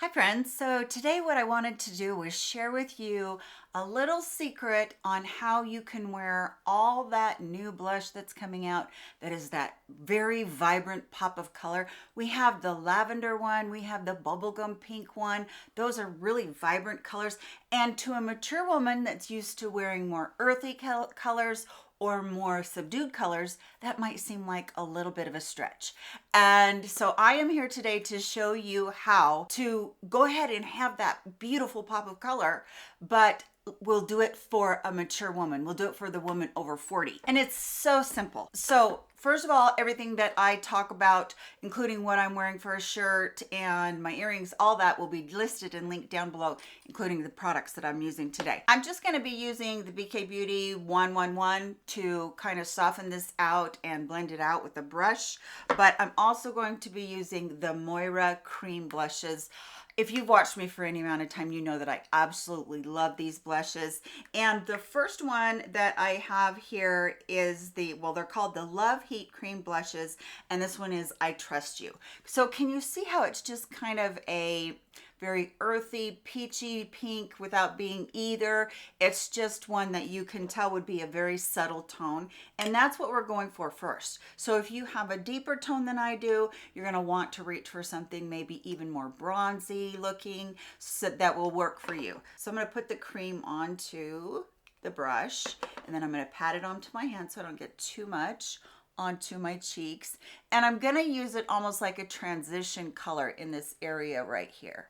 Hi friends, so today what I wanted to do was share with you a little secret on how you can wear all that new blush that's coming out that is that very vibrant pop of color. We have the lavender one, we have the bubblegum pink one. Those are really vibrant colors, and to a mature woman that's used to wearing more earthy colors or more subdued colors, that might seem like a little bit of a stretch. And so I am here today to show you how to go ahead and have that beautiful pop of color, but we'll do it for a mature woman. We'll do it for the woman over 40. And it's so simple. So first of all, everything that I talk about, including what I'm wearing for a shirt and my earrings, all that will be listed and linked down below, including the products that I'm using today. I'm just going to be using the BK Beauty 111 to kind of soften this out and blend it out with a brush, but I'm also going to be using the Moira Cream Blushes. If you've watched me for any amount of time, you know that I absolutely love these blushes. And the first one that I have here is they're called the Love Heat Cream Blushes. And this one is I Trust You. So can you see how it's just kind of a very earthy, peachy pink without being either? It's just one that you can tell would be a very subtle tone. And that's what we're going for first. So if you have a deeper tone than I do, you're gonna want to reach for something maybe even more bronzy looking, so that will work for you. So I'm gonna put the cream onto the brush, and then I'm gonna pat it onto my hand so I don't get too much onto my cheeks. And I'm gonna use it almost like a transition color in this area right here.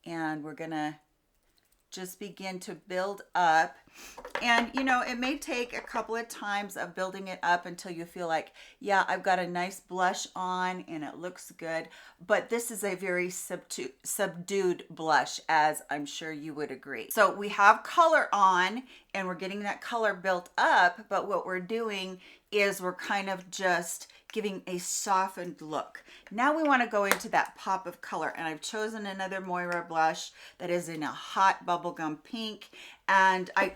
And we're gonna just begin to build up. And you know, it may take a couple of times of building it up until you feel like, yeah, I've got a nice blush on and it looks good. But this is a very subdued blush, as I'm sure you would agree. So we have color on and we're getting that color built up, but what we're doing is we're kind of just giving a softened look. Now we want to go into that pop of color, and I've chosen another Moira blush that is in a hot bubblegum pink. And I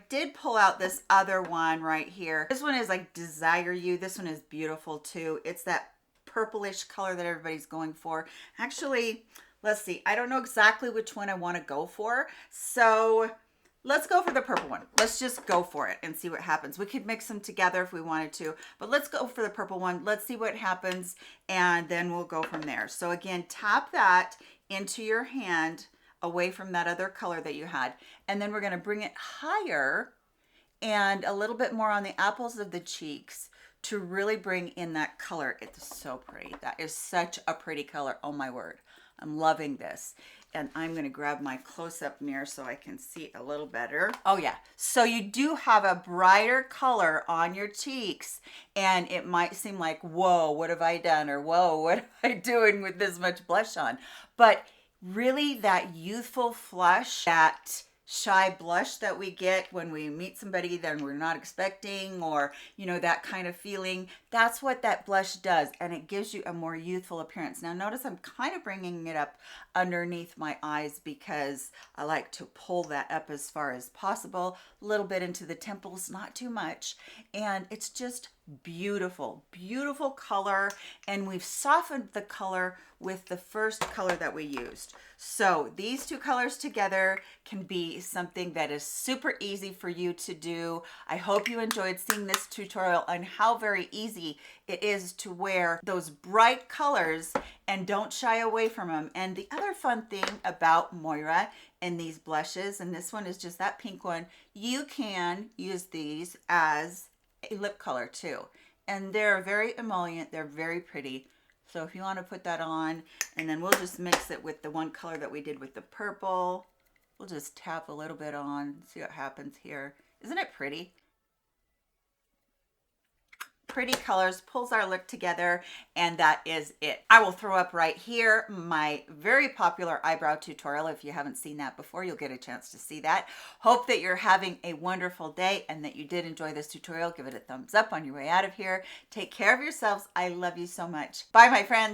did pull out this other one right here. This one is like Desire You. This one is beautiful too. It's that purplish color that everybody's going for. Actually, let's see. I don't know exactly which one I want to go for. So let's go for the purple one. Let's just go for it and see what happens. We could mix them together if we wanted to, but let's go for the purple one. Let's see what happens, and then we'll go from there. So again, tap that into your hand away from that other color that you had. And then we're gonna bring it higher and a little bit more on the apples of the cheeks to really bring in that color. It's so pretty. That is such a pretty color. Oh my word. I'm loving this. And I'm gonna grab my close-up mirror so I can see a little better. Oh yeah, so you do have a brighter color on your cheeks, and it might seem like, whoa, what have I done? Or whoa, what am I doing with this much blush on? But really that youthful flush, that shy blush that we get when we meet somebody that we're not expecting, or you know, that kind of feeling, that's what that blush does, and it gives you a more youthful appearance. Now notice I'm kind of bringing it up underneath my eyes because I like to pull that up as far as possible, a little bit into the temples, not too much. And it's just beautiful, beautiful color. And we've softened the color with the first color that we used. So these two colors together can be something that is super easy for you to do. I hope you enjoyed seeing this tutorial on how very easy it is to wear those bright colors and don't shy away from them. And the other fun thing about Moira and these blushes, and this one is just that pink one, you can use these as a lip color too. And they're very emollient, they're very pretty. So if you want to put that on, and then we'll just mix it with the one color that we did with the purple. We'll just tap a little bit on, see what happens here. Isn't it pretty? Pretty colors, pulls our look together, and that is it. I will throw up right here my very popular eyebrow tutorial. If you haven't seen that before, you'll get a chance to see that. Hope that you're having a wonderful day and that you did enjoy this tutorial. Give it a thumbs up on your way out of here. Take care of yourselves. I love you so much. Bye, my friends.